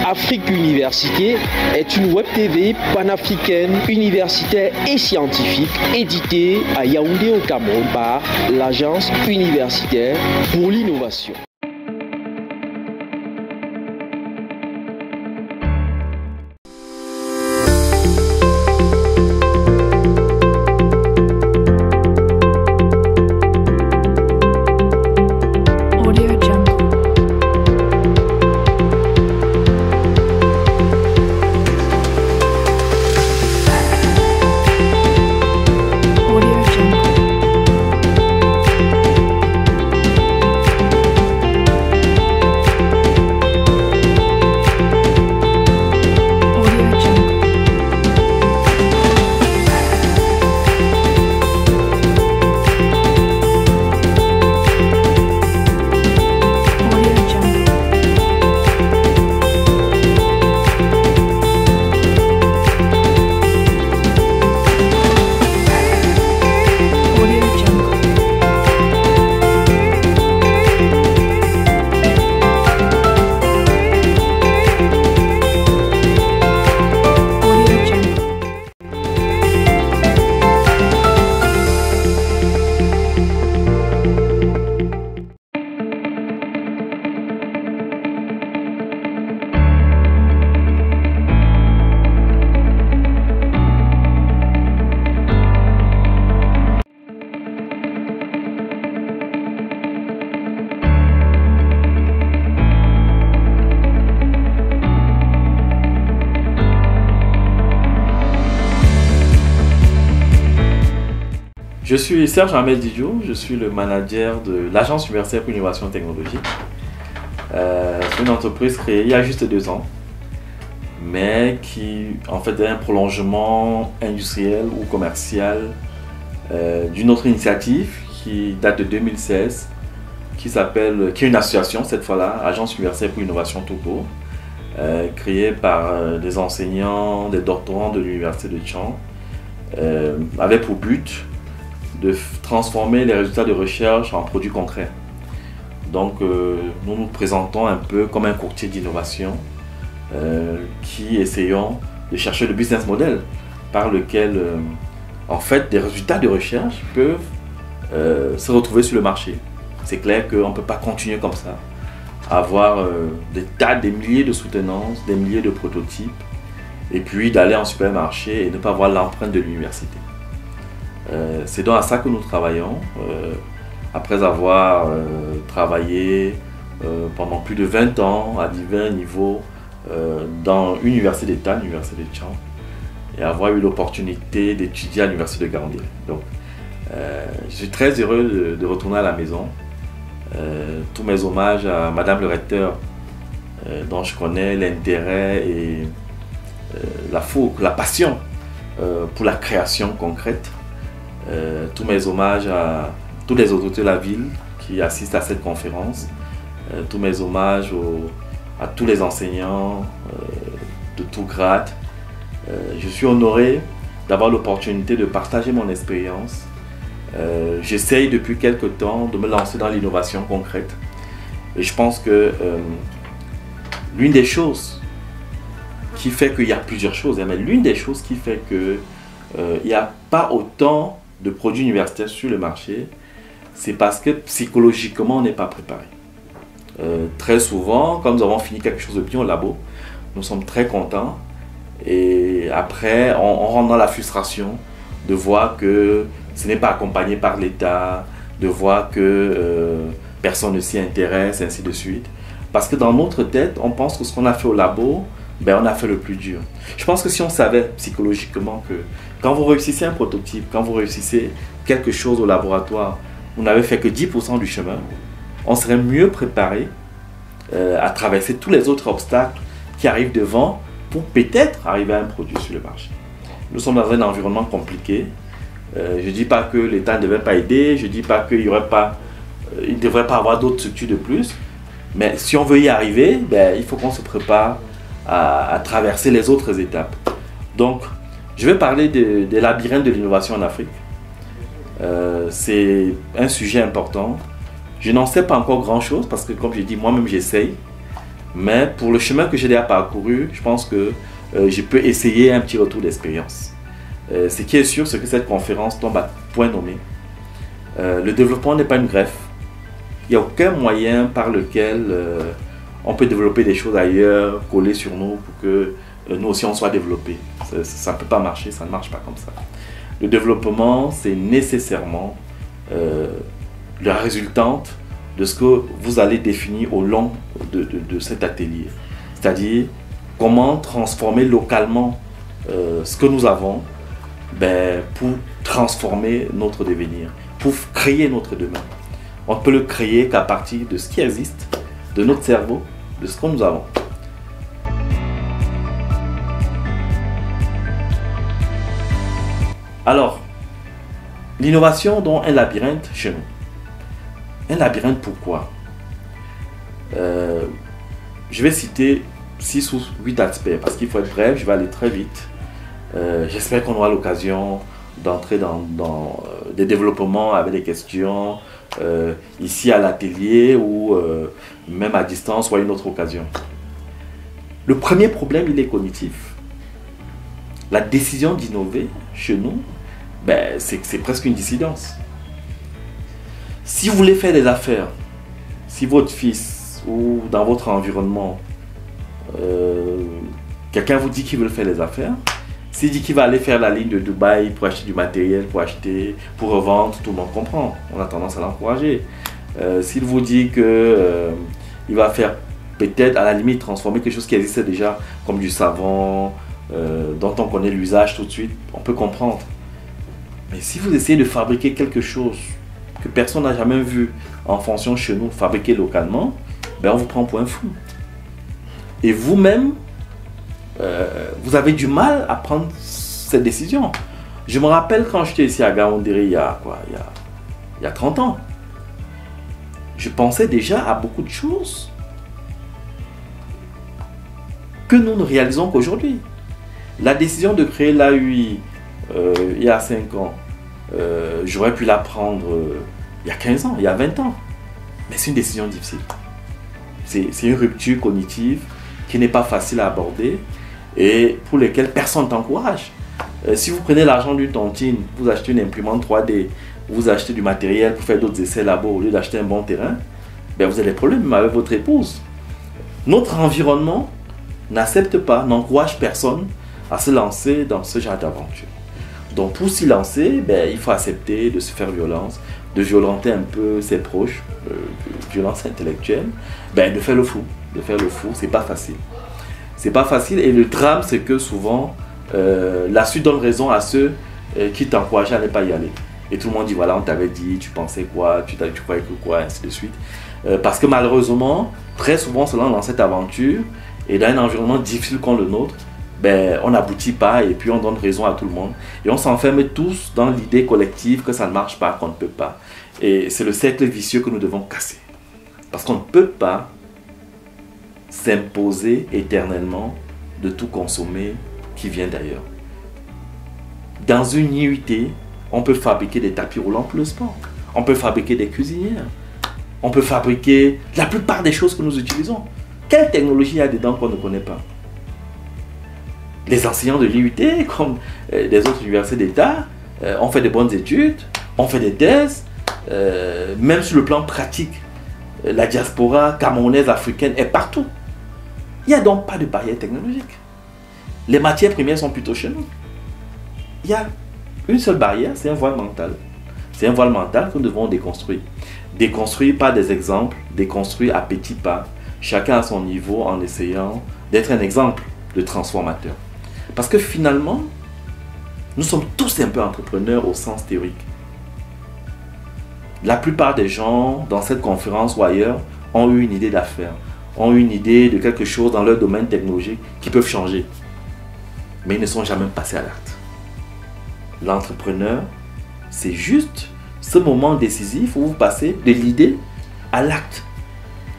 Afrique Université est une web TV panafricaine, universitaire et scientifique éditée à Yaoundé au Cameroun par l'Agence universitaire pour l'innovation. Je suis Serge Ahmed Didio, je suis le manager de l'Agence universitaire pour l'innovation technologique. C'est une entreprise créée il y a juste 2 ans, mais qui en fait est un prolongement industriel ou commercial d'une autre initiative qui date de 2016, qui est une association cette fois-là, Agence universitaire pour l'innovation tout court, créée par des enseignants, des doctorants de l'université de Tchang, avec pour but de transformer les résultats de recherche en produits concrets. Donc nous nous présentons un peu comme un courtier d'innovation qui essayons de chercher le business model par lequel en fait des résultats de recherche peuvent se retrouver sur le marché. C'est clair qu'on ne peut pas continuer comme ça, avoir des milliers de soutenances, des milliers de prototypes et puis d'aller en supermarché et ne pas voir l'empreinte de l'université. C'est donc à ça que nous travaillons, après avoir travaillé pendant plus de 20 ans à divers niveaux dans l'université d'État, l'université de Tchang, et avoir eu l'opportunité d'étudier à l'université de Gandhi. Donc, je suis très heureux de retourner à la maison. Tous mes hommages à Madame le recteur, dont je connais l'intérêt et la passion pour la création concrète. Tous mes hommages à tous les autorités de la ville qui assistent à cette conférence, tous mes hommages à tous les enseignants de tout grade. Je suis honoré d'avoir l'opportunité de partager mon expérience. J'essaye depuis quelque temps de me lancer dans l'innovation concrète et je pense que l'une des choses qui fait qu'il y a plusieurs choses, mais l'une des choses qui fait qu'il n'y a pas autant de produits universitaires sur le marché, c'est parce que psychologiquement on n'est pas préparé. Très souvent, quand nous avons fini quelque chose de bien au labo, nous sommes très contents et après on rentre dans la frustration de voir que ce n'est pas accompagné par l'État, de voir que personne ne s'y intéresse, ainsi de suite. Parce que dans notre tête, on pense que ce qu'on a fait au labo, on a fait le plus dur. Je pense que si on savait psychologiquement que quand vous réussissez un prototype, quand vous réussissez quelque chose au laboratoire, vous n'avez fait que 10% du chemin, on serait mieux préparé à traverser tous les autres obstacles qui arrivent devant pour peut-être arriver à un produit sur le marché. Nous sommes dans un environnement compliqué. Je ne dis pas que l'État ne devait pas aider, je ne dis pas qu'il ne devrait pas avoir d'autres structures de plus, mais si on veut y arriver, il faut qu'on se prépare à traverser les autres étapes. Donc, je vais parler des labyrinthes de l'innovation en Afrique. C'est un sujet important. Je n'en sais pas encore grand-chose parce que, comme je dis, moi-même j'essaye. Mais pour le chemin que j'ai déjà parcouru, je pense que je peux essayer un petit retour d'expérience. Ce qui est sûr, c'est que cette conférence tombe à point nommé. Le développement n'est pas une greffe. Il n'y a aucun moyen par lequel on peut développer des choses ailleurs, coller sur nous pour que nous aussi on soit développés. Ça ne peut pas marcher, ça ne marche pas comme ça. Le développement, c'est nécessairement la résultante de ce que vous allez définir au long de cet atelier. C'est-à-dire comment transformer localement ce que nous avons pour transformer notre devenir, pour créer notre demain. On ne peut le créer qu'à partir de ce qui existe, de notre cerveau, de ce que nous avons. Alors, l'innovation dans un labyrinthe chez nous. Un labyrinthe, pourquoi? Je vais citer 6 ou 8 aspects parce qu'il faut être bref, je vais aller très vite. J'espère qu'on aura l'occasion d'entrer dans des développements avec des questions ici à l'atelier ou même à distance ou à une autre occasion. Le premier problème, il est cognitif. La décision d'innover chez nous, c'est presque une dissidence. Si vous voulez faire des affaires, si votre fils ou dans votre environnement, quelqu'un vous dit qu'il veut faire des affaires, s'il dit qu'il va aller faire la ligne de Dubaï pour acheter du matériel, pour revendre, tout le monde comprend. On a tendance à l'encourager. S'il vous dit qu'il va faire peut-être à la limite transformer quelque chose qui existait déjà, comme du savon, dont on connaît l'usage tout de suite, on peut comprendre. Mais si vous essayez de fabriquer quelque chose que personne n'a jamais vu en fonction chez nous, fabriqué localement, on vous prend pour un fou. Et vous-même, vous avez du mal à prendre cette décision. Je me rappelle quand j'étais ici à Gaoundéré il y a 30 ans. Je pensais déjà à beaucoup de choses que nous ne réalisons qu'aujourd'hui. La décision de créer l'AUI il y a 5 ans, j'aurais pu la prendre il y a 15 ans, il y a 20 ans. Mais c'est une décision difficile. C'est une rupture cognitive qui n'est pas facile à aborder et pour lesquelles personne ne t'encourage. Si vous prenez l'argent d'une tontine, vous achetez une imprimante 3D, vous achetez du matériel pour faire d'autres essais là-bas au lieu d'acheter un bon terrain, vous avez des problèmes avec votre épouse. Notre environnement n'accepte pas, n'encourage personne à se lancer dans ce genre d'aventure. Donc pour s'y lancer, il faut accepter de se faire violence, de violenter un peu ses proches, violence intellectuelle, de faire le fou. De faire le fou, c'est pas facile. C'est pas facile et le drame c'est que souvent la suite donne raison à ceux qui t'encouragent à ne pas y aller. Et tout le monde dit voilà, on t'avait dit, tu pensais quoi, tu croyais que quoi, ainsi de suite. Parce que malheureusement, très souvent on se lance dans cette aventure et dans un environnement difficile comme le nôtre, on n'aboutit pas et puis on donne raison à tout le monde. Et on s'enferme tous dans l'idée collective que ça ne marche pas, qu'on ne peut pas. Et c'est le cercle vicieux que nous devons casser. Parce qu'on ne peut pas s'imposer éternellement de tout consommer qui vient d'ailleurs. Dans une IUT, on peut fabriquer des tapis roulants pour le sport. On peut fabriquer des cuisinières. On peut fabriquer la plupart des choses que nous utilisons. Quelle technologie il y a dedans qu'on ne connaît pas? Les enseignants de l'IUT, comme des autres universités d'État, ont fait de bonnes études, ont fait des thèses, même sur le plan pratique. La diaspora camerounaise, africaine est partout. Il n'y a donc pas de barrière technologique. Les matières premières sont plutôt chez nous. Il y a une seule barrière, c'est un voile mental. C'est un voile mental que nous devons déconstruire. Déconstruire par des exemples, déconstruire à petits pas, chacun à son niveau en essayant d'être un exemple de transformateur. Parce que finalement, nous sommes tous un peu entrepreneurs au sens théorique. La plupart des gens dans cette conférence ou ailleurs ont eu une idée d'affaires, ont eu une idée de quelque chose dans leur domaine technologique qui peuvent changer. Mais ils ne sont jamais passés à l'acte. L'entrepreneur, c'est juste ce moment décisif où vous passez de l'idée à l'acte.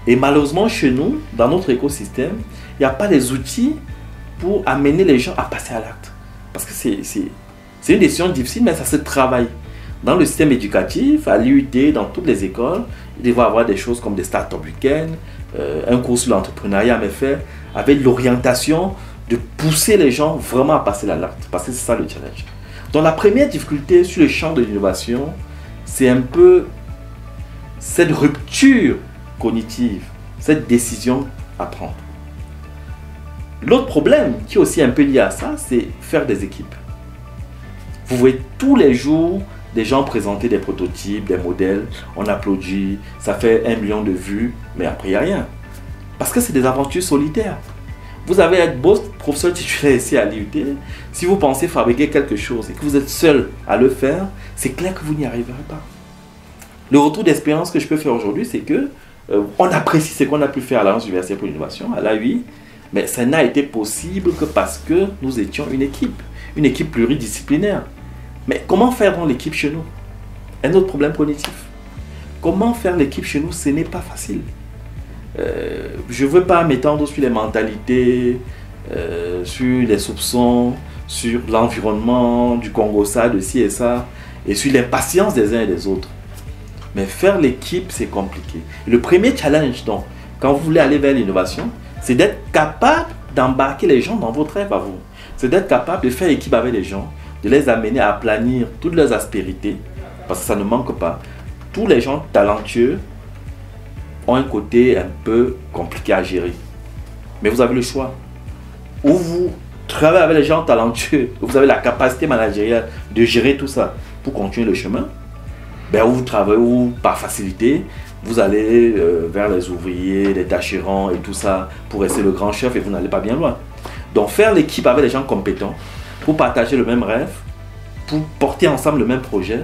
Et malheureusement, chez nous, dans notre écosystème, il n'y a pas les outils pour amener les gens à passer à l'acte. Parce que c'est une décision difficile, mais ça se travaille. Dans le système éducatif, à l'IUT, dans toutes les écoles, il va y avoir des choses comme des start-up week-ends, un cours sur l'entrepreneuriat, mais fait avec l'orientation de pousser les gens vraiment à passer la l'acte, parce que c'est ça le challenge. Donc la première difficulté sur le champ de l'innovation, c'est un peu cette rupture cognitive, cette décision à prendre. L'autre problème qui est aussi un peu lié à ça, c'est faire des équipes. Vous voyez tous les jours des gens présenter des prototypes, des modèles, on applaudit, ça fait 1 million de vues, mais après il n'y a rien. Parce que c'est des aventures solitaires. Vous avez être beau professeur titulaire ici à l'IUT, si vous pensez fabriquer quelque chose et que vous êtes seul à le faire, c'est clair que vous n'y arriverez pas. Le retour d'expérience que je peux faire aujourd'hui, c'est que on apprécie ce qu'on a pu faire à l'Agence universitaire pour l'innovation, à l'AUI, mais ça n'a été possible que parce que nous étions une équipe pluridisciplinaire. Mais comment faire dans l'équipe chez nous? Un autre problème cognitif. Comment faire l'équipe chez nous? Ce n'est pas facile. Je ne veux pas m'étendre sur les mentalités, sur les soupçons, sur l'environnement du Congo-ça, de ci et ça, et sur l'impatience des uns et des autres. Mais faire l'équipe, c'est compliqué. Le premier challenge, donc, quand vous voulez aller vers l'innovation, c'est d'être capable d'embarquer les gens dans votre rêve à vous. C'est d'être capable de faire équipe avec les gens, de les amener à planir toutes leurs aspérités, parce que ça ne manque pas. Tous les gens talentueux ont un côté un peu compliqué à gérer. Mais vous avez le choix. Ou vous travaillez avec les gens talentueux, vous avez la capacité managériale de gérer tout ça pour continuer le chemin, ou vous travaillez, ou par facilité, vous allez vers les ouvriers, les tâcherons et tout ça pour rester le grand chef et vous n'allez pas bien loin. Donc faire l'équipe avec les gens compétents pour partager le même rêve, pour porter ensemble le même projet,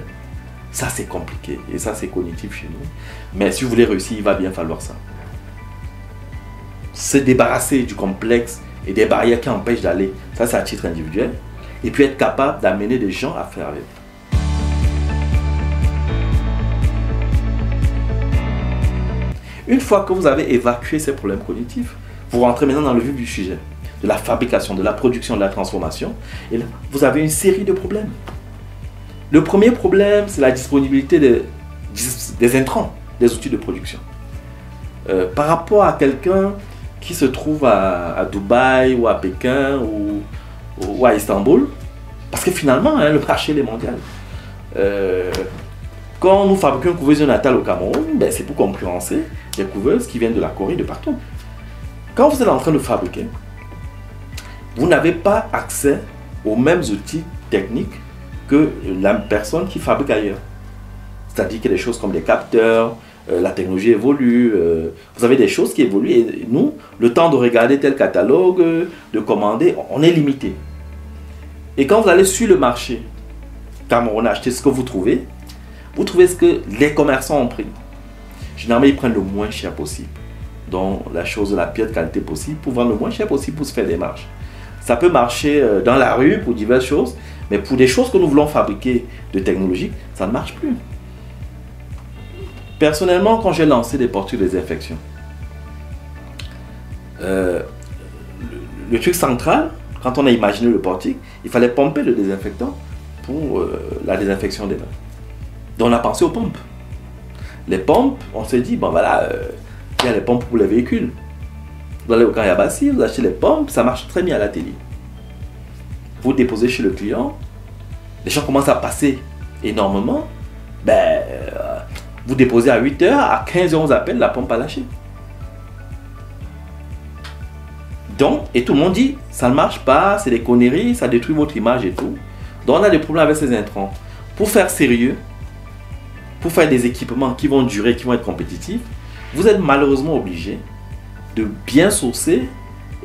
ça c'est compliqué et ça c'est cognitif chez nous. Mais si vous voulez réussir, il va bien falloir ça. Se débarrasser du complexe et des barrières qui empêchent d'aller, ça c'est à titre individuel. Et puis être capable d'amener des gens à faire avec. Une fois que vous avez évacué ces problèmes cognitifs, vous rentrez maintenant dans le vif du sujet, de la fabrication, de la production, de la transformation. Et là, vous avez une série de problèmes. Le premier problème, c'est la disponibilité des intrants, des outils de production. Par rapport à quelqu'un qui se trouve à Dubaï ou à Pékin ou à Istanbul, parce que finalement, le marché est mondial. Quand nous fabriquons une couveuse natale au Cameroun, c'est pour concurrencer des couveuses qui viennent de la Corée, de partout. Quand vous êtes en train de fabriquer, vous n'avez pas accès aux mêmes outils techniques que la personne qui fabrique ailleurs. C'est-à-dire qu'il y a des choses comme des capteurs, la technologie évolue, vous avez des choses qui évoluent et nous, le temps de regarder tel catalogue, de commander, on est limité. Et quand vous allez sur le marché Cameroun acheter ce que vous trouvez ce que les commerçants ont pris. Généralement, ils prennent le moins cher possible. Donc, la chose de la pire qualité possible pour vendre le moins cher possible pour se faire des marges. Ça peut marcher dans la rue pour diverses choses, mais pour des choses que nous voulons fabriquer de technologique, ça ne marche plus. Personnellement, quand j'ai lancé des portures de désinfection, le truc central, quand on a imaginé le portique, il fallait pomper le désinfectant pour la désinfection des mains. Donc on a pensé aux pompes. Les pompes, on s'est dit, bon voilà, il y a les pompes pour les véhicules. Vous allez au Kanyabasi, vous achetez les pompes, ça marche très bien à la télé. Vous déposez chez le client, les gens commencent à passer énormément, vous déposez à 8 h, à 15 h on vous appelle, la pompe a lâché. Donc, et tout le monde dit, ça ne marche pas, c'est des conneries, ça détruit votre image et tout. Donc on a des problèmes avec ces intrants. Pour faire sérieux, pour faire des équipements qui vont durer, qui vont être compétitifs, vous êtes malheureusement obligé de bien sourcer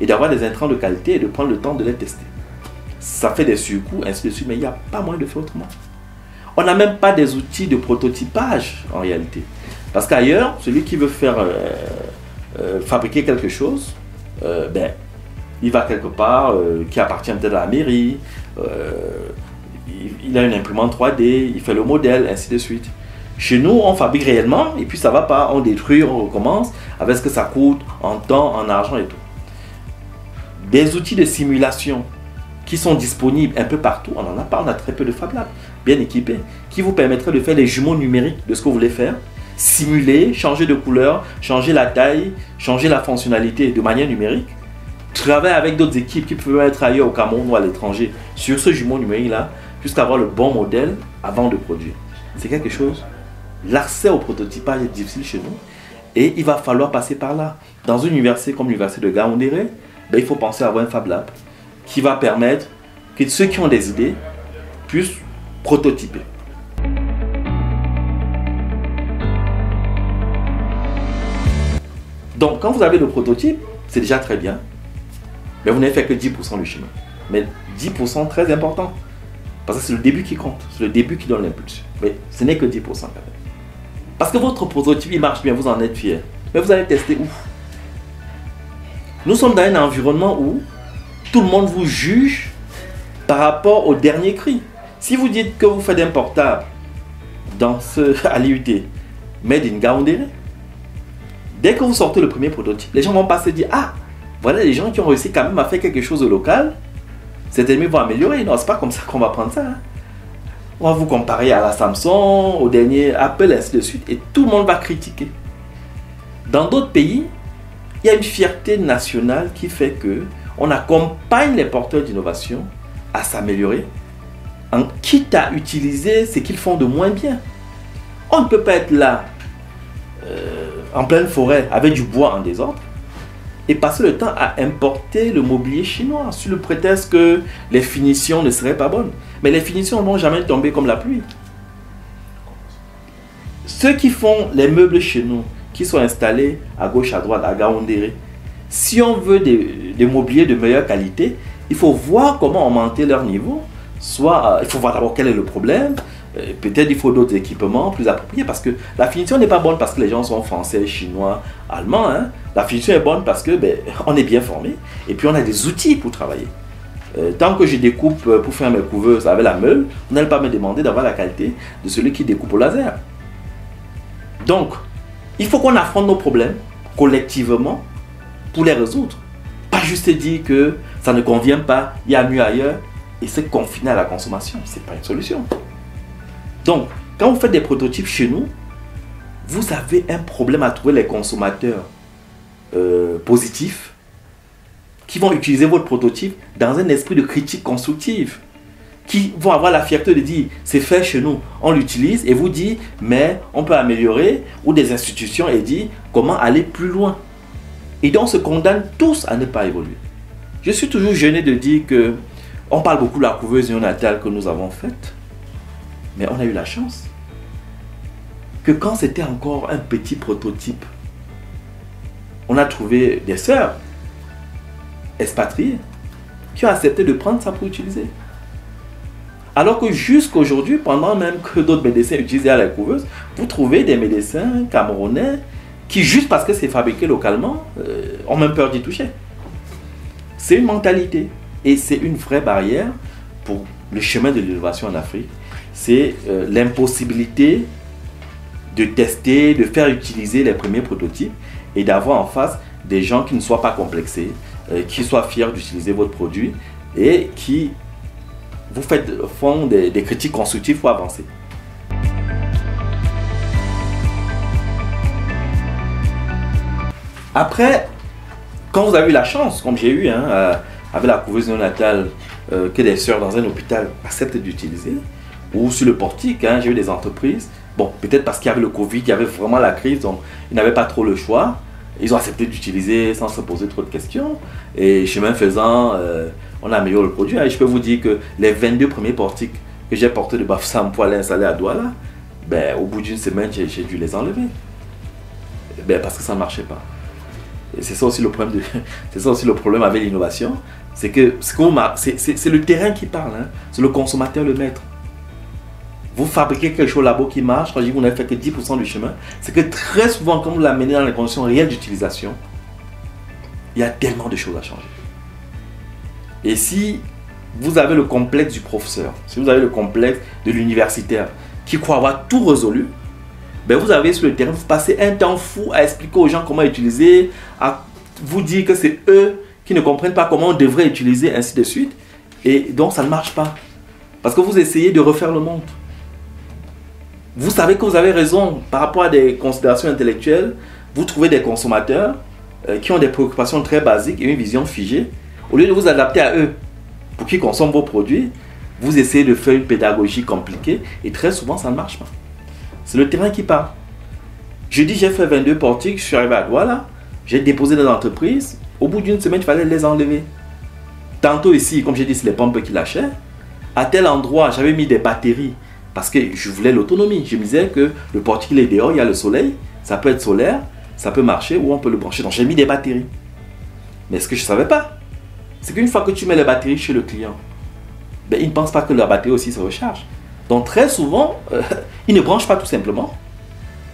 et d'avoir des intrants de qualité et de prendre le temps de les tester. Ça fait des surcoûts, ainsi de suite, mais il n'y a pas moyen de faire autrement. On n'a même pas des outils de prototypage en réalité. Parce qu'ailleurs, celui qui veut faire fabriquer quelque chose, il va quelque part qui appartient peut-être à la mairie, il a une imprimante 3D, il fait le modèle, ainsi de suite. Chez nous, on fabrique réellement et puis ça va pas, on détruit, on recommence avec ce que ça coûte en temps, en argent et tout. Des outils de simulation qui sont disponibles un peu partout, on n'en a pas, on a très peu de Fab Lab bien équipés, qui vous permettraient de faire les jumeaux numériques de ce que vous voulez faire simuler, changer de couleur, changer la taille, changer la fonctionnalité de manière numérique. Travailler avec d'autres équipes qui peuvent être ailleurs au Cameroun ou à l'étranger sur ce jumeau numérique-là, jusqu'à avoir le bon modèle avant de produire. C'est quelque chose. L'accès au prototypage est difficile chez nous et il va falloir passer par là. Dans une université comme l'université de Gaoundéré, il faut penser à avoir un Fab Lab qui va permettre que ceux qui ont des idées puissent prototyper. Donc, quand vous avez le prototype, c'est déjà très bien. Mais vous n'avez fait que 10% du chemin. Mais 10% très important. Parce que c'est le début qui compte. C'est le début qui donne l'impulsion. Mais ce n'est que 10% quand même. Parce que votre prototype, il marche bien, vous en êtes fiers. Mais vous allez tester où? Nous sommes dans un environnement où tout le monde vous juge par rapport au dernier cri. Si vous dites que vous faites un portable à l'IUT, made in Gaoundéré, dès que vous sortez le premier prototype, les gens vont pas se dire « Ah, voilà les gens qui ont réussi quand même à faire quelque chose de local, cet ennemi va améliorer. » Non, c'est pas comme ça qu'on va prendre ça. Hein. On va vous comparer à la Samsung, au dernier Apple, ainsi de suite, et tout le monde va critiquer. Dans d'autres pays, il y a une fierté nationale qui fait que on accompagne les porteurs d'innovation à s'améliorer, quitte à utiliser ce qu'ils font de moins bien. On ne peut pas être là, en pleine forêt, avec du bois en désordre, et passer le temps à importer le mobilier chinois, sous le prétexte que les finitions ne seraient pas bonnes. Mais les finitions ne vont jamais tomber comme la pluie. Ceux qui font les meubles chez nous, qui sont installés à gauche, à droite, à Gaoundéré, si on veut des mobiliers de meilleure qualité, il faut voir comment augmenter leur niveau. Soit, il faut voir d'abord quel est le problème. Peut-être il faut d'autres équipements plus appropriés parce que la finition n'est pas bonne parce que les gens sont français, chinois, allemands. Hein. La finition est bonne parce que on est bien formé et puis on a des outils pour travailler. Tant que je découpe pour faire mes couveuses avec la meule, on n'allait pas me demander d'avoir la qualité de celui qui découpe au laser. Donc, il faut qu'on affronte nos problèmes collectivement pour les résoudre. Pas juste dire que ça ne convient pas, il y a mieux ailleurs et se confiner à la consommation. Ce n'est pas une solution. Donc, quand vous faites des prototypes chez nous, vous avez un problème à trouver les consommateurs positifs qui vont utiliser votre prototype dans un esprit de critique constructive, qui vont avoir la fierté de dire c'est fait chez nous, on l'utilise et vous dit mais on peut améliorer, ou des institutions et dit comment aller plus loin. Et donc on se condamne tous à ne pas évoluer. Je suis toujours gêné de dire que on parle beaucoup de la couveuse néonatale que nous avons faite. Mais on a eu la chance que quand c'était encore un petit prototype, on a trouvé des sœurs expatriées qui ont accepté de prendre ça pour utiliser. Alors que jusqu'à aujourd'hui, pendant même que d'autres médecins utilisaient la couveuse, vous trouvez des médecins camerounais qui, juste parce que c'est fabriqué localement, ont même peur d'y toucher. C'est une mentalité et c'est une vraie barrière pour le chemin de l'innovation en Afrique. C'est l'impossibilité de tester, de faire utiliser les premiers prototypes et d'avoir en face des gens qui ne soient pas complexés, qui soient fiers d'utiliser votre produit et qui font des critiques constructives pour avancer. Après, quand vous avez eu la chance, comme j'ai eu, avec la couveuse néonatale, que des sœurs dans un hôpital acceptent d'utiliser, ou sur le portique, j'ai eu des entreprises, bon, peut-être parce qu'il y avait le Covid, il y avait vraiment la crise, donc ils n'avaient pas trop le choix. Ils ont accepté d'utiliser sans se poser trop de questions. Et chemin faisant, on a amélioré le produit. Et je peux vous dire que les 22 premiers portiques que j'ai portés de Bafoussam pour aller installer à Douala, au bout d'une semaine, j'ai dû les enlever. Parce que ça ne marchait pas. Et c'est ça aussi le problème, c'est ça aussi le problème avec l'innovation. C'est que c'est le terrain qui parle, c'est le consommateur le maître. Vous fabriquez quelque chose là-bas qui marche, quand je dis que vous n'avez fait que 10% du chemin, c'est que très souvent, quand vous l'amenez dans les conditions réelles d'utilisation, il y a tellement de choses à changer. Et si vous avez le complexe du professeur, si vous avez le complexe de l'universitaire qui croit avoir tout résolu, vous avez sur le terrain, vous passez un temps fou à expliquer aux gens comment utiliser, à vous dire que c'est eux qui ne comprennent pas comment on devrait utiliser, ainsi de suite. Et donc ça ne marche pas. Parce que vous essayez de refaire le monde. Vous savez que vous avez raison par rapport à des considérations intellectuelles. Vous trouvez des consommateurs qui ont des préoccupations très basiques et une vision figée. Au lieu de vous adapter à eux pour qu'ils consomment vos produits, vous essayez de faire une pédagogie compliquée et très souvent ça ne marche pas. C'est le terrain qui parle. Je dis j'ai fait 22 portiques, je suis arrivé à Douala, j'ai déposé dans l'entreprise. Au bout d'une semaine, il fallait les enlever. Tantôt ici, comme j'ai dit, c'est les pompes qui lâchaient. À tel endroit, j'avais mis des batteries parce que je voulais l'autonomie. Je me disais que le portique il est dehors, il y a le soleil, ça peut être solaire, ça peut marcher ou on peut le brancher. Donc j'ai mis des batteries. Mais ce que je ne savais pas, c'est qu'une fois que tu mets les batteries chez le client, ben, il ne pense pas que la batterie aussi se recharge. Donc très souvent, il ne branche pas tout simplement.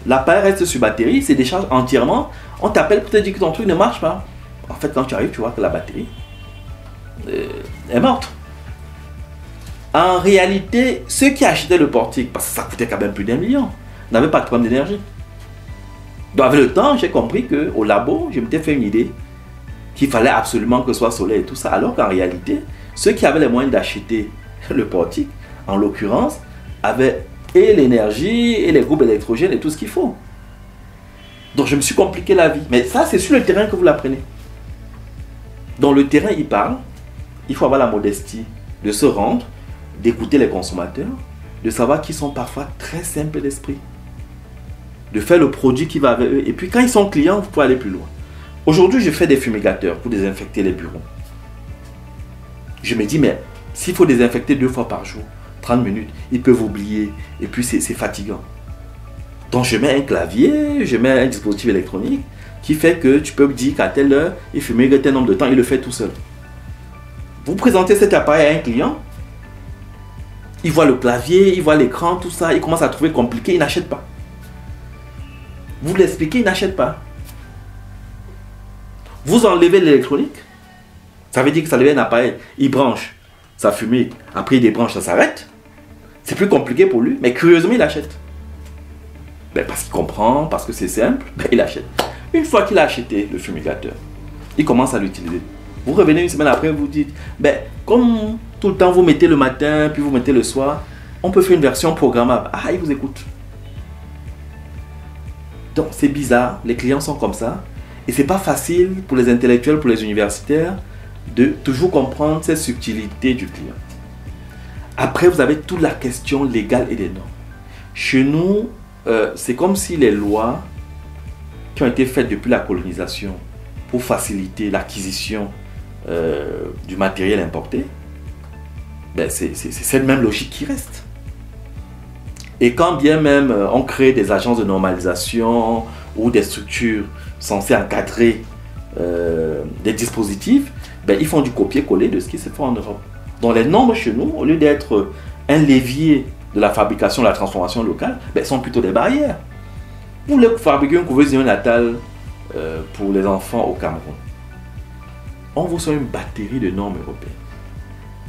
L'appareil reste sur batterie, se décharge entièrement. On t'appelle pour te dire que ton truc ne marche pas. En fait, quand tu arrives, tu vois que la batterie est morte. En réalité, ceux qui achetaient le portique, parce que ça coûtait quand même plus d'1 million, n'avaient pas de problème d'énergie. Donc avec le temps, j'ai compris qu'au labo, je m'étais fait une idée qu'il fallait absolument que ce soit solaire et tout ça. Alors qu'en réalité, ceux qui avaient les moyens d'acheter le portique, en l'occurrence, avaient et l'énergie, et les groupes électrogènes et tout ce qu'il faut. Donc je me suis compliqué la vie. Mais ça, c'est sur le terrain que vous l'apprenez. Dans le terrain, il parle. Il faut avoir la modestie de se rendre, d'écouter les consommateurs, de savoir qu'ils sont parfois très simples d'esprit, de faire le produit qui va avec eux. Et puis quand ils sont clients, vous pouvez aller plus loin. Aujourd'hui, je fais des fumigateurs pour désinfecter les bureaux. Je me dis, mais s'il faut désinfecter 2 fois par jour, 30 minutes, ils peuvent oublier. Et puis c'est fatigant. Donc je mets un clavier, je mets un dispositif électronique qui fait que tu peux dire qu'à telle heure, il fumigue tel nombre de temps, il le fait tout seul. Vous présentez cet appareil à un client, il voit le clavier, il voit l'écran, tout ça, il commence à trouver compliqué, il n'achète pas. Vous l'expliquez, il n'achète pas. Vous enlevez l'électronique, ça veut dire que ça devient un appareil, il branche, ça fumigue, après il débranche, ça s'arrête. C'est plus compliqué pour lui, mais curieusement il achète. Ben, parce qu'il comprend, parce que c'est simple, ben, il achète. Une fois qu'il a acheté le fumigateur, il commence à l'utiliser. Vous revenez une semaine après, vous dites, ben, comme tout le temps vous mettez le matin, puis vous mettez le soir, on peut faire une version programmable. Ah, il vous écoute. Donc c'est bizarre, les clients sont comme ça. Et c'est pas facile pour les intellectuels, pour les universitaires, de toujours comprendre ces subtilités du client. Après, vous avez toute la question légale et des normes. Chez nous, c'est comme si les lois qui ont été faites depuis la colonisation pour faciliter l'acquisition du matériel importé, ben c'est cette même logique qui reste. Et quand bien même on crée des agences de normalisation ou des structures censées encadrer des dispositifs, ben ils font du copier-coller de ce qui se fait en Europe. Donc les normes chez nous, au lieu d'être un levier de la fabrication, de la transformation locale, ben, sont plutôt des barrières. Vous voulez fabriquer une couveuse néonatale pour les enfants au Cameroun, on vous sort une batterie de normes européennes.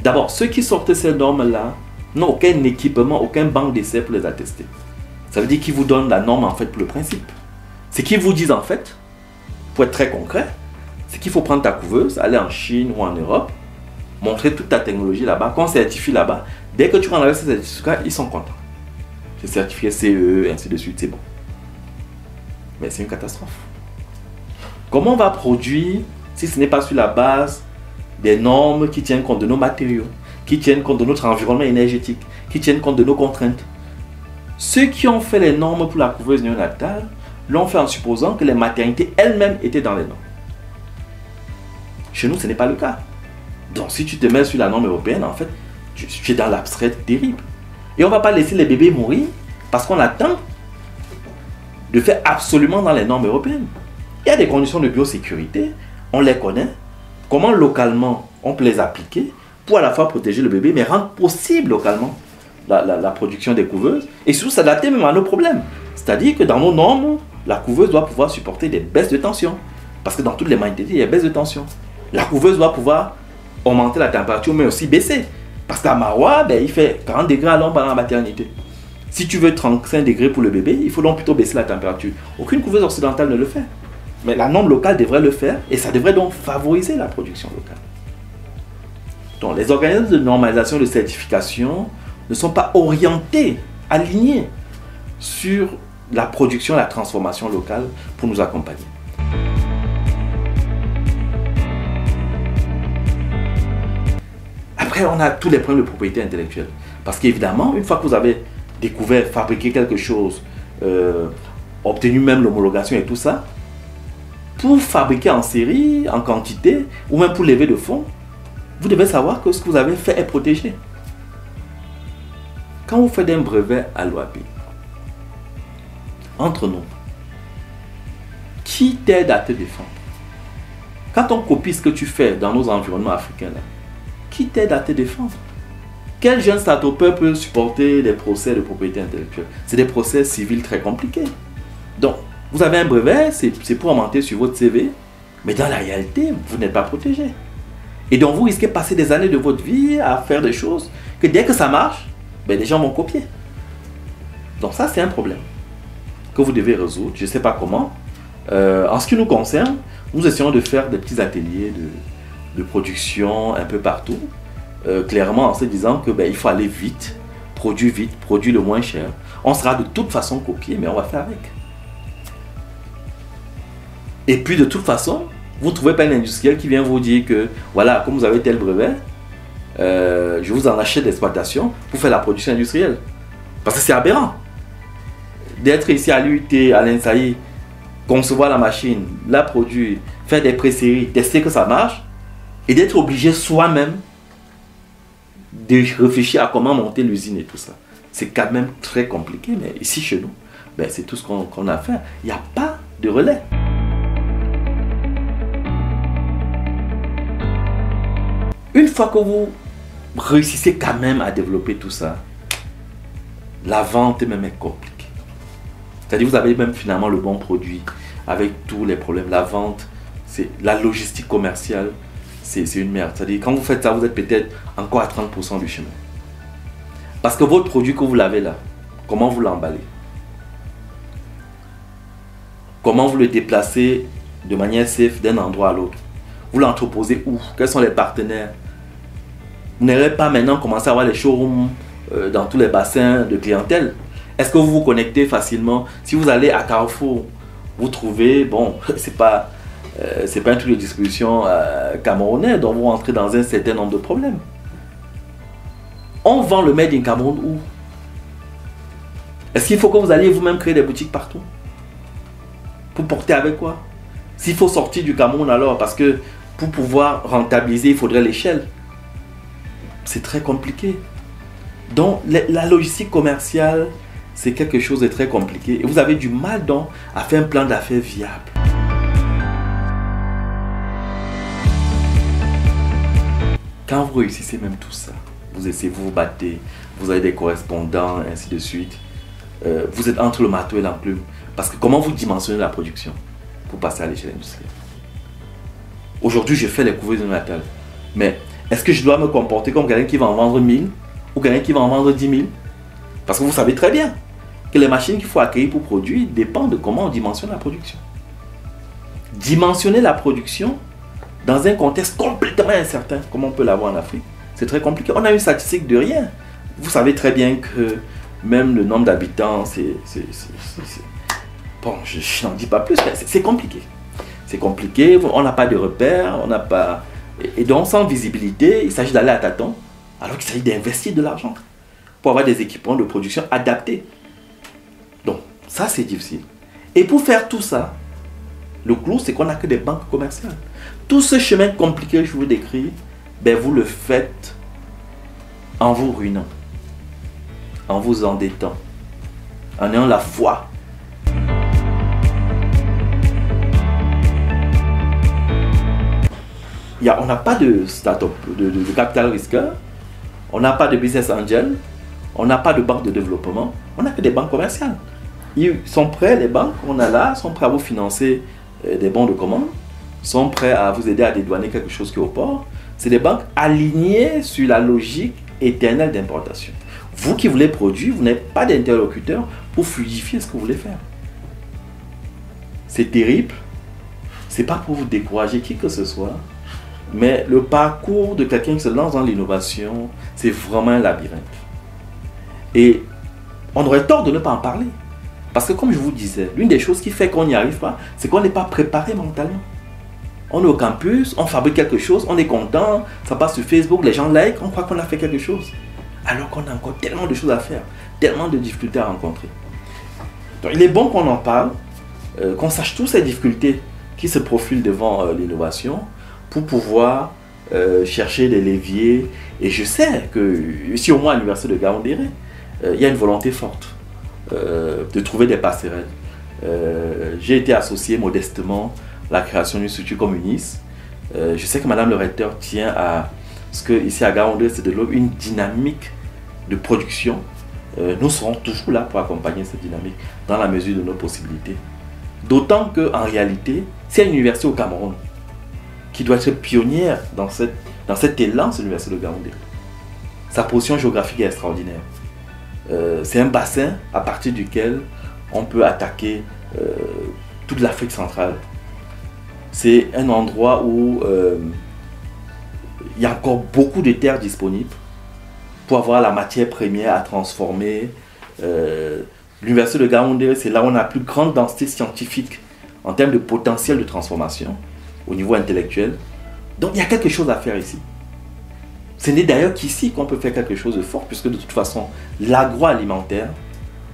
D'abord, ceux qui sortent ces normes-là n'ont aucun équipement, aucun banc d'essai pour les attester. Ça veut dire qu'ils vous donnent la norme en fait pour le principe. Ce qu'ils vous disent en fait, pour être très concret, c'est qu'il faut prendre ta couveuse, aller en Chine ou en Europe, montrer toute ta technologie là-bas, qu'on certifie là-bas. Dès que tu rentres avec ces certificats, ils sont contents. C'est certifié CE, ainsi de suite, c'est bon. Mais c'est une catastrophe. Comment on va produire si ce n'est pas sur la base des normes qui tiennent compte de nos matériaux, qui tiennent compte de notre environnement énergétique, qui tiennent compte de nos contraintes? Ceux qui ont fait les normes pour la couveuse néonatale l'ont fait en supposant que les maternités elles-mêmes étaient dans les normes. Chez nous, ce n'est pas le cas. Donc si tu te mets sur la norme européenne, en fait, tu es dans l'abstrait terrible. Et on ne va pas laisser les bébés mourir parce qu'on attend de faire absolument dans les normes européennes. Il y a des conditions de biosécurité, on les connaît. Comment localement on peut les appliquer pour à la fois protéger le bébé, mais rendre possible localement la production des couveuses et surtout s'adapter même à nos problèmes. C'est-à-dire que dans nos normes, la couveuse doit pouvoir supporter des baisses de tension. Parce que dans toutes les maternités, il y a des baisses de tension. La couveuse doit pouvoir augmenter la température, mais aussi baisser. Parce qu'à Marois, ben, il fait 40 degrés à l'ombre dans la maternité. Si tu veux 35 degrés pour le bébé, il faut donc plutôt baisser la température. Aucune couveuse occidentale ne le fait. Mais la norme locale devrait le faire et ça devrait donc favoriser la production locale. Donc les organismes de normalisation et de certification ne sont pas orientés, alignés sur la production, la transformation locale pour nous accompagner. Après, on a tous les problèmes de propriété intellectuelle. Parce qu'évidemment, une fois que vous avez découvert, fabriqué quelque chose, obtenu même l'homologation et tout ça, pour fabriquer en série, en quantité, ou même pour lever de fonds, vous devez savoir que ce que vous avez fait est protégé. Quand vous faites un brevet à l'OAP, entre nous, qui t'aide à te défendre? Quand on copie ce que tu fais dans nos environnements africains, là, qui t'aide à te défendre? Quel jeune start-upper peut supporter des procès de propriété intellectuelle? C'est des procès civils très compliqués. Donc, vous avez un brevet, c'est pour augmenter sur votre CV, mais dans la réalité, vous n'êtes pas protégé. Et donc, vous risquez de passer des années de votre vie à faire des choses que dès que ça marche, ben, les gens vont copier. Donc ça, c'est un problème que vous devez résoudre. Je ne sais pas comment. En ce qui nous concerne, nous essayons de faire des petits ateliers de production un peu partout. Clairement en se disant que il faut aller vite, produire le moins cher. On sera de toute façon copié, mais on va faire avec. Et puis de toute façon, vous ne trouvez pas un industriel qui vient vous dire que voilà, comme vous avez tel brevet, je vous en achète d'exploitation pour faire la production industrielle. Parce que c'est aberrant d'être ici à l'UT, à l'INSAI, concevoir la machine, la produire, faire des pré-séries, tester que ça marche, et d'être obligé soi-même de réfléchir à comment monter l'usine et tout ça. C'est quand même très compliqué, mais ici chez nous, c'est tout ce qu'on a à faire. Il n'y a pas de relais. Une fois que vous réussissez quand même à développer tout ça, la vente même est compliquée. C'est-à-dire vous avez même finalement le bon produit avec tous les problèmes. La vente, c'est la logistique commerciale, c'est une merde. C'est-à-dire quand vous faites ça, vous êtes peut-être encore à 30% du chemin. Parce que votre produit que vous l'avez là, comment vous l'emballez? Comment vous le déplacez de manière safe d'un endroit à l'autre? Vous l'entreposez où? Quels sont les partenaires? Vous n'allez pas maintenant commencer à avoir les showrooms dans tous les bassins de clientèle. Est-ce que vous vous connectez facilement? Si vous allez à Carrefour, vous trouvez, bon, c'est pas un truc de distribution camerounais, donc vous rentrez dans un certain nombre de problèmes. On vend le Made in Cameroun où? Est-ce qu'il faut que vous alliez vous-même créer des boutiques partout? Pour porter avec quoi? S'il faut sortir du Cameroun alors, parce que pour pouvoir rentabiliser, il faudrait l'échelle. C'est très compliqué. Donc, la logistique commerciale, c'est quelque chose de très compliqué. Et vous avez du mal donc à faire un plan d'affaires viable. Quand vous réussissez même tout ça, vous essayez, vous vous battez, vous avez des correspondants, ainsi de suite. Vous êtes entre le marteau et l'enclume. Parce que comment vous dimensionnez la production pour passer à l'échelle industrielle? Aujourd'hui, je fais les couvertures natales. Mais est-ce que je dois me comporter comme quelqu'un qui va en vendre 1000 ou quelqu'un qui va en vendre 10 000? Parce que vous savez très bien que les machines qu'il faut acquérir pour produire dépendent de comment on dimensionne la production. Dimensionner la production dans un contexte complètement incertain, comme on peut l'avoir en Afrique, c'est très compliqué. On a une statistique de rien. Vous savez très bien que même le nombre d'habitants, bon, je n'en dis pas plus, mais c'est compliqué. C'est compliqué, on n'a pas de repères, on n'a pas... Et donc, sans visibilité, il s'agit d'aller à tâtons, alors qu'il s'agit d'investir de l'argent pour avoir des équipements de production adaptés. Donc, ça, c'est difficile. Et pour faire tout ça, le clou, c'est qu'on n'a que des banques commerciales. Tout ce chemin compliqué que je vous décris, vous le faites en vous ruinant, en vous endettant, en ayant la foi. On n'a pas de start-up, de capital risqueur, on n'a pas de business angel, on n'a pas de banque de développement, on n'a que des banques commerciales. Ils sont prêts, les banques qu'on a là, sont prêts à vous financer des bons de commande, sont prêts à vous aider à dédouaner quelque chose qui est au port. C'est des banques alignées sur la logique éternelle d'importation. Vous qui voulez produire, vous n'avez pas d'interlocuteur pour fluidifier ce que vous voulez faire. C'est terrible. C'est pas pour vous décourager qui que ce soit. Mais le parcours de quelqu'un qui se lance dans l'innovation, c'est vraiment un labyrinthe. Et on aurait tort de ne pas en parler. Parce que comme je vous disais, l'une des choses qui fait qu'on n'y arrive pas, c'est qu'on n'est pas préparé mentalement. On est au campus, on fabrique quelque chose, on est content, ça passe sur Facebook, les gens like, on croit qu'on a fait quelque chose. Alors qu'on a encore tellement de choses à faire, tellement de difficultés à rencontrer. Donc il est bon qu'on en parle, qu'on sache toutes ces difficultés qui se profilent devant l'innovation pour pouvoir chercher des leviers. Et je sais que ici au moins à l'université de Gaoundéré, il y a une volonté forte de trouver des passerelles. J'ai été associé modestement à la création d'une structure comme UNIS. Je sais que Madame le recteur tient à ce qu'ici à Gaoundéré se développe une dynamique de production. Nous serons toujours là pour accompagner cette dynamique dans la mesure de nos possibilités. D'autant qu'en réalité, c'est une université au Cameroun qui doit être pionnière dans cet élan, c'est l'université de Gaoundéré. Sa position géographique est extraordinaire. C'est un bassin à partir duquel on peut attaquer toute l'Afrique centrale. C'est un endroit où il y a encore beaucoup de terres disponibles pour avoir la matière première à transformer. L'université de Gaoundéré, c'est là où on a la plus grande densité scientifique en termes de potentiel de transformation au niveau intellectuel. Donc il y a quelque chose à faire ici. Ce n'est d'ailleurs qu'ici qu'on peut faire quelque chose de fort, puisque de toute façon, l'agroalimentaire,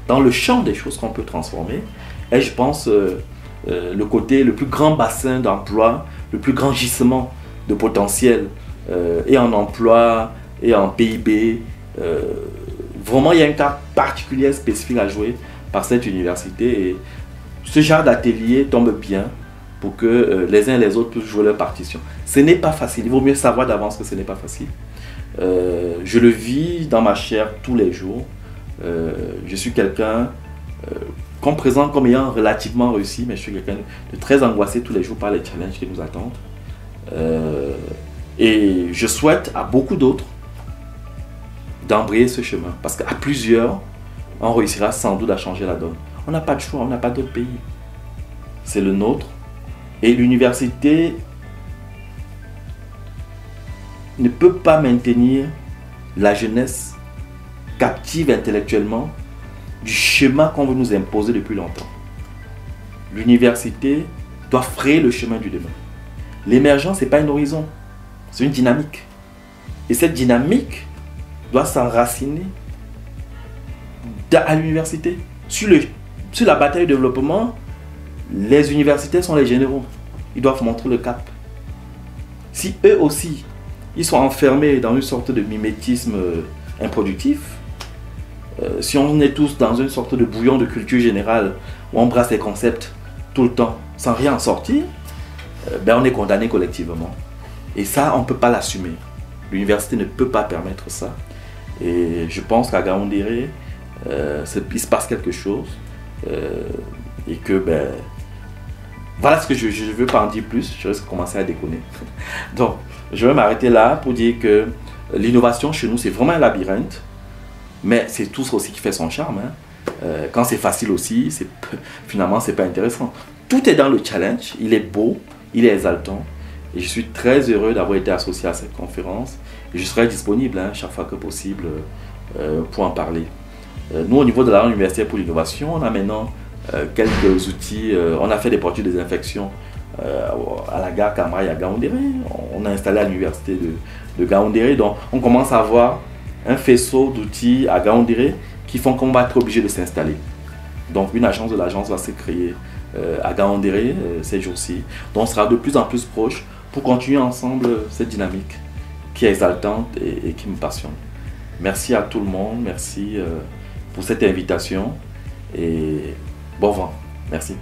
dans le champ des choses qu'on peut transformer, est, je pense, le côté, le plus grand bassin d'emploi, le plus grand gisement de potentiel, et en emploi, et en PIB. Vraiment, il y a un cas particulier, spécifique à jouer par cette université. Et ce genre d'atelier tombe bien pour que les uns et les autres puissent jouer leur partition. Ce n'est pas facile. Il vaut mieux savoir d'avance que ce n'est pas facile. Je le vis dans ma chair tous les jours. Je suis quelqu'un qu'on présente comme ayant relativement réussi, mais je suis quelqu'un de très angoissé tous les jours par les challenges qui nous attendent. Et je souhaite à beaucoup d'autres d'embrayer ce chemin. Parce qu'à plusieurs, on réussira sans doute à changer la donne. On n'a pas de choix, on n'a pas d'autre pays. C'est le nôtre. Et l'université ne peut pas maintenir la jeunesse captive intellectuellement du schéma qu'on veut nous imposer depuis longtemps. L'université doit frayer le chemin du demain. L'émergence, ce n'est pas un horizon, c'est une dynamique. Et cette dynamique doit s'enraciner à l'université. Sur la bataille du développement, les universités sont les généraux. Ils doivent montrer le cap. Si eux aussi, ils sont enfermés dans une sorte de mimétisme improductif, si on est tous dans une sorte de bouillon de culture générale où on brasse les concepts tout le temps sans rien en sortir, ben on est condamné collectivement. Et ça, on ne peut pas l'assumer. L'université ne peut pas permettre ça. Et je pense qu'à Gaoundéré, il se passe quelque chose. Et que, ben, voilà ce que je ne veux pas en dire plus, je risque de commencer à déconner. Donc, je vais m'arrêter là pour dire que l'innovation chez nous, c'est vraiment un labyrinthe. Mais c'est tout ça aussi qui fait son charme. Hein. Quand c'est facile aussi, finalement, c'est pas intéressant. Tout est dans le challenge, il est beau, il est exaltant. Et je suis très heureux d'avoir été associé à cette conférence. Et je serai disponible hein, chaque fois que possible pour en parler. Nous, au niveau de la Université pour l'innovation, on a maintenant quelques outils. On a fait des portures de désinfection à la gare Camaraï à Gaoundéré. On a installé à l'université de Gaoundéré. Donc, on commence à avoir un faisceau d'outils à Gaoundéré qui font qu'on va être obligé de s'installer. Donc, une agence de l'agence va se créer à Gaoundéré ces jours-ci. Donc, on sera de plus en plus proche pour continuer ensemble cette dynamique qui est exaltante et qui me passionne. Merci à tout le monde, merci pour cette invitation et bon vent. Merci.